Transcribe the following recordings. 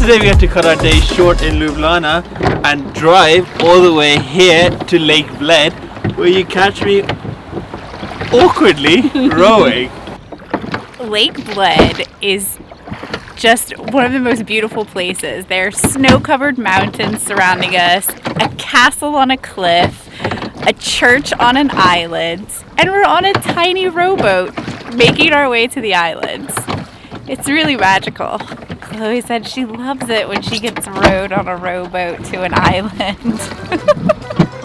today we have to cut our day short in Ljubljana and drive all the way here to Lake Bled, where you catch me awkwardly rowing. Lake Bled is just one of the most beautiful places. There are snow-covered mountains surrounding us, a castle on a cliff, a church on an island, and we're on a tiny rowboat making our way to the islands. It's really magical. Chloe said she loves it when she gets rowed on a rowboat to an island.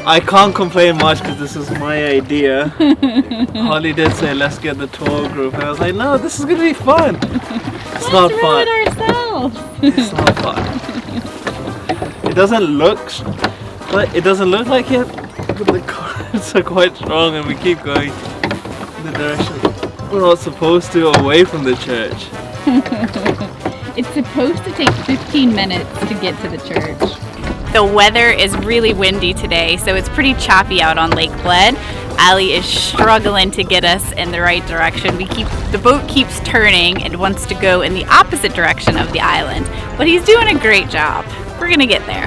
I can't complain much because this is my idea. Holly did say let's get the tour group, and I was like, no, this is gonna be fun. It's not fun. Let's row it ourselves. It's not fun. It doesn't look like it, but the currents are quite strong, and we keep going in the direction we're not supposed to, away from the church. It's supposed to take 15 minutes to get to the church. The weather is really windy today, so it's pretty choppy out on Lake Bled. Ali is struggling to get us in the right direction. The boat keeps turning and wants to go in the opposite direction of the island, but he's doing a great job. We're gonna get there.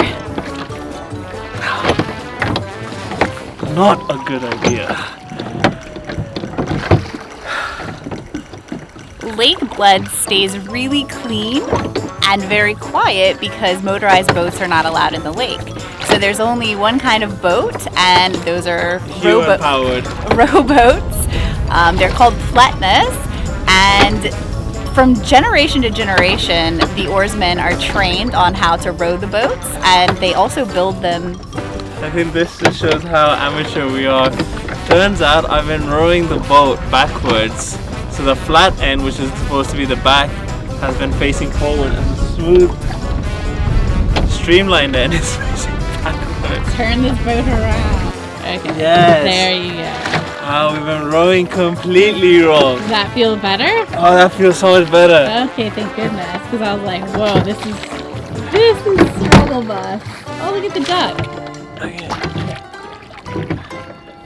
Not a good idea. Lake Bled stays really clean and very quiet because motorized boats are not allowed in the lake. So there's only one kind of boat, and those are rowboats. They're called Pletnas, and from generation to generation, the oarsmen are trained on how to row the boats, and they also build them. I think this just shows how amateur we are. Turns out I've been rowing the boat backwards. So the flat end, which is supposed to be the back, has been facing forward, and the smooth, streamlined end is facing backwards. Turn this boat around. Okay. Yes. There you go. Wow, we've been rowing completely wrong. Does that feel better? Oh, that feels so much better. Okay, thank goodness. Because I was like, whoa, this is struggle bus. Oh, look at the duck. Okay.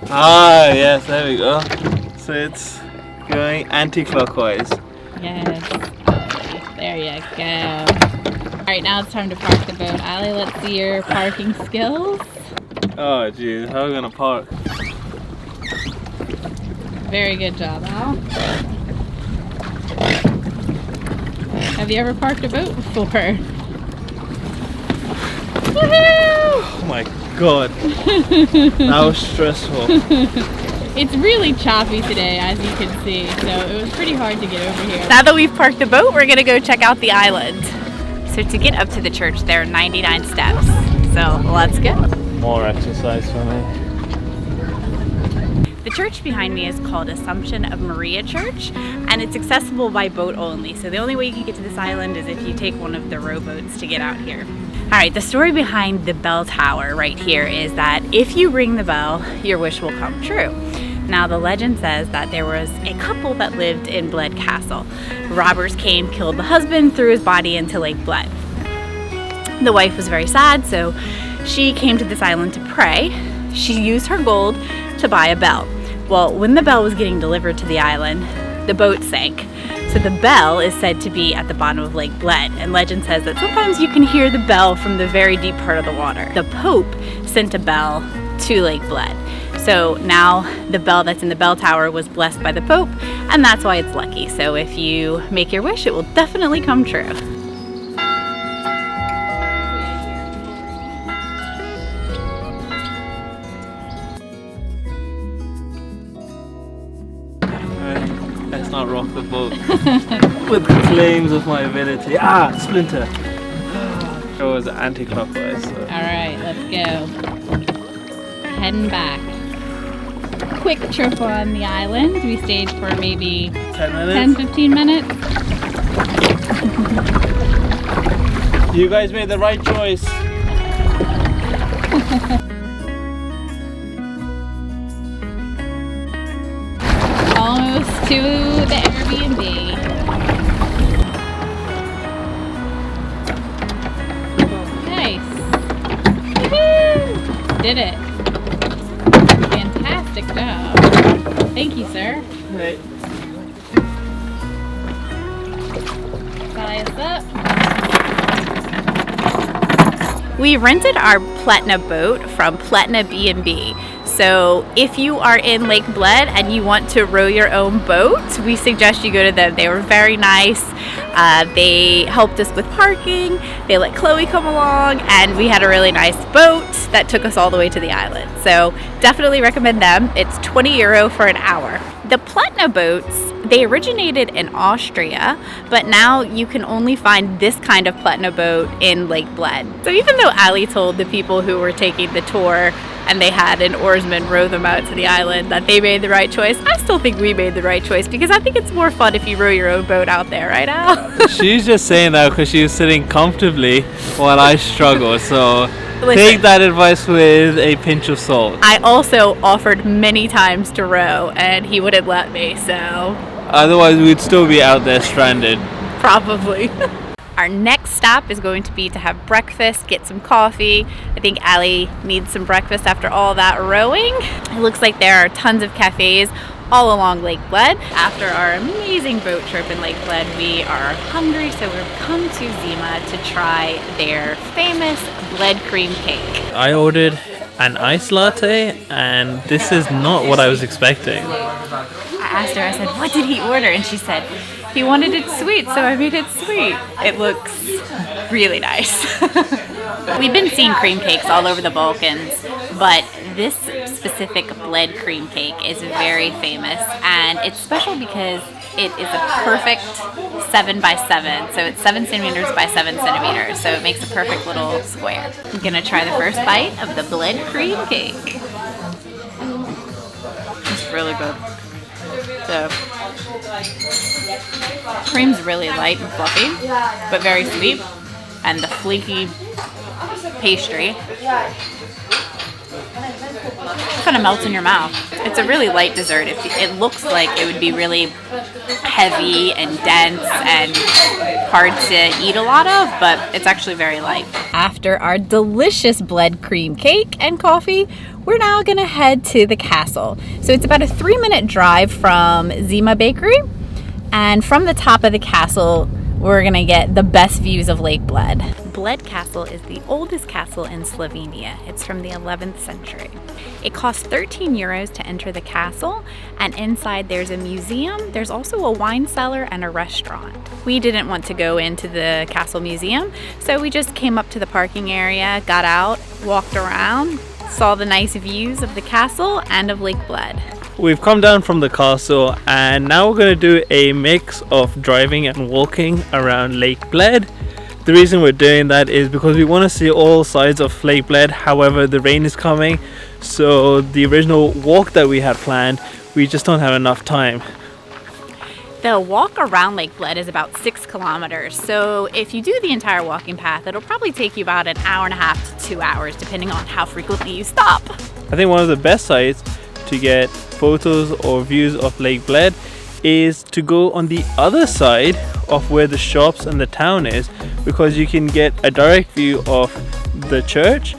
Ah, yes, there we go. So it's going anti-clockwise. Yes. There you go. Alright, now it's time to park the boat. Ali, let's see your parking skills. Oh, geez, how are we gonna park? Very good job, Al. Have you ever parked a boat before? Woohoo! Oh my god. That was stressful. It's really choppy today, as you can see, so it was pretty hard to get over here. Now that we've parked the boat, we're gonna go check out the island. So to get up to the church, there are 99 steps. So let's go. More exercise for me. The church behind me is called Assumption of Maria Church, and it's accessible by boat only. So the only way you can get to this island is if you take one of the rowboats to get out here. All right, the story behind the bell tower right here is that if you ring the bell, your wish will come true. Now, the legend says that there was a couple that lived in Bled Castle. Robbers came, killed the husband, threw his body into Lake Bled. The wife was very sad, so she came to this island to pray. She used her gold to buy a bell. Well, when the bell was getting delivered to the island, the boat sank. So the bell is said to be at the bottom of Lake Bled, and legend says that sometimes you can hear the bell from the very deep part of the water. The Pope sent a bell to Lake Bled. So now the bell that's in the bell tower was blessed by the Pope, and that's why it's lucky. So if you make your wish, it will definitely come true. Let's not rock the boat with claims of my ability. Ah, splinter. It was anti-clockwise. So. Alright, let's go. Heading back. Quick trip on the island. We stayed for maybe 10-15 minutes. You guys made the right choice. Almost to the Airbnb. Nice. Woohoo! Did it. Fantastic job. Thank you, sir. Right. Size up. We rented our Pletna boat from Pletna B&B. So if you are in Lake Bled and you want to row your own boat, we suggest you go to them. They were very nice. They helped us with parking. They let Chloe come along, and we had a really nice boat that took us all the way to the island. So definitely recommend them. It's €20 for an hour. The Pletna boats, they originated in Austria, but now you can only find this kind of Pletna boat in Lake Bled. So even though Ali told the people who were taking the tour and they had an oarsman row them out to the island that they made the right choice, I still think we made the right choice, because I think it's more fun if you row your own boat out there, right, Al? She's just saying that because she was sitting comfortably while I struggle, so Listen, take that advice with a pinch of salt. I also offered many times to row and he wouldn't let me, so Otherwise we'd still be out there stranded. probably. Our next stop is going to be to have breakfast, get some coffee. I think Ali needs some breakfast after all that rowing. It looks like there are tons of cafes all along Lake Bled. After our amazing boat trip in Lake Bled, we are hungry, so we've come to Zima to try their famous Bled cream cake. I ordered an iced latte, and this is not what I was expecting. I asked her, I said, what did he order? And she said, he wanted it sweet, so I made it sweet. It looks really nice. We've been seeing cream cakes all over the Balkans, but this specific Bled cream cake is very famous, and it's special because it is a perfect 7 by 7. So it's 7 centimeters by 7 centimeters, so it makes a perfect little square. I'm gonna try the first bite of the Bled cream cake. It's really good. The cream's really light and fluffy, but very sweet, and the flaky pastry kind of melts in your mouth. It's a really light dessert. It looks like it would be really heavy and dense and hard to eat a lot of, but it's actually very light. After our delicious Bled cream cake and coffee, we're now gonna head to the castle. So it's about a 3-minute drive from Zima Bakery, and from the top of the castle, we're gonna get the best views of Lake Bled. Bled Castle is the oldest castle in Slovenia. It's from the 11th century. It costs €13 to enter the castle, and inside there's a museum. There's also a wine cellar and a restaurant. We didn't want to go into the castle museum, so we just came up to the parking area, got out, walked around, saw the nice views of the castle and of Lake Bled. We've come down from the castle, and now we're going to do a mix of driving and walking around Lake Bled. The reason we're doing that is because we want to see all sides of Lake Bled. However, the rain is coming, so the original walk that we had planned, we just don't have enough time. The walk around Lake Bled is about 6 kilometers, so if you do the entire walking path, it'll probably take you about an hour and a half to 2 hours, depending on how frequently you stop. I think one of the best sites to get photos or views of Lake Bled is to go on the other side of where the shops and the town is, because you can get a direct view of the church,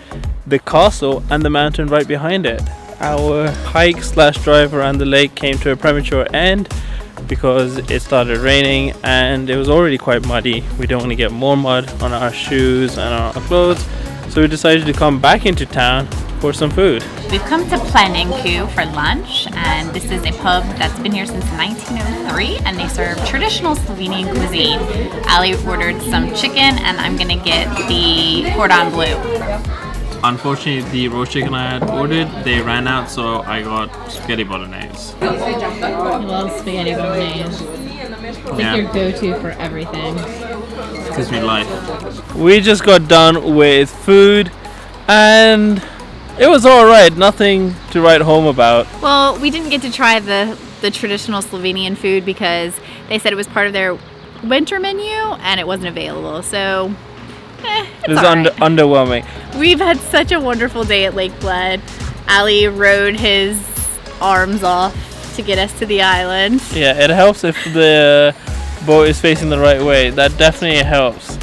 the castle, and the mountain right behind it. Our hike/drive around the lake came to a premature end because it started raining and it was already quite muddy. We don't want to get more mud on our shoes and on our clothes, so we decided to come back into town for some food. We've come to Pleninku for lunch, and this is a pub that's been here since 1903, and they serve traditional Slovenian cuisine. Ali ordered some chicken, and I'm gonna get the cordon bleu. Unfortunately, the roast chicken I had ordered, they ran out, so I got spaghetti bolognese. I love spaghetti bolognese. It's like your go-to for everything. It gives me life. We just got done with food, and it was alright, nothing to write home about. Well, we didn't get to try the traditional Slovenian food because they said it was part of their winter menu and it wasn't available, so it was underwhelming. We've had such a wonderful day at Lake Bled. Ali rode his arms off to get us to the island. Yeah, it helps if the boat is facing the right way. That definitely helps.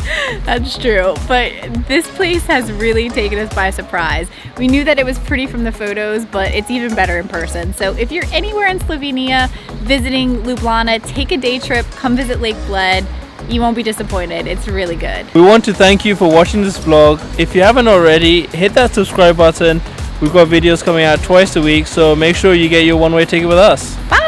That's true, but this place has really taken us by surprise. We knew that it was pretty from the photos, but it's even better in person. So if you're anywhere in Slovenia visiting Ljubljana, take a day trip, come visit Lake Bled. You won't be disappointed. It's really good. We want to thank you for watching this vlog. If you haven't already, hit that subscribe button. We've got videos coming out twice a week, so make sure you get your one-way ticket with us. Bye!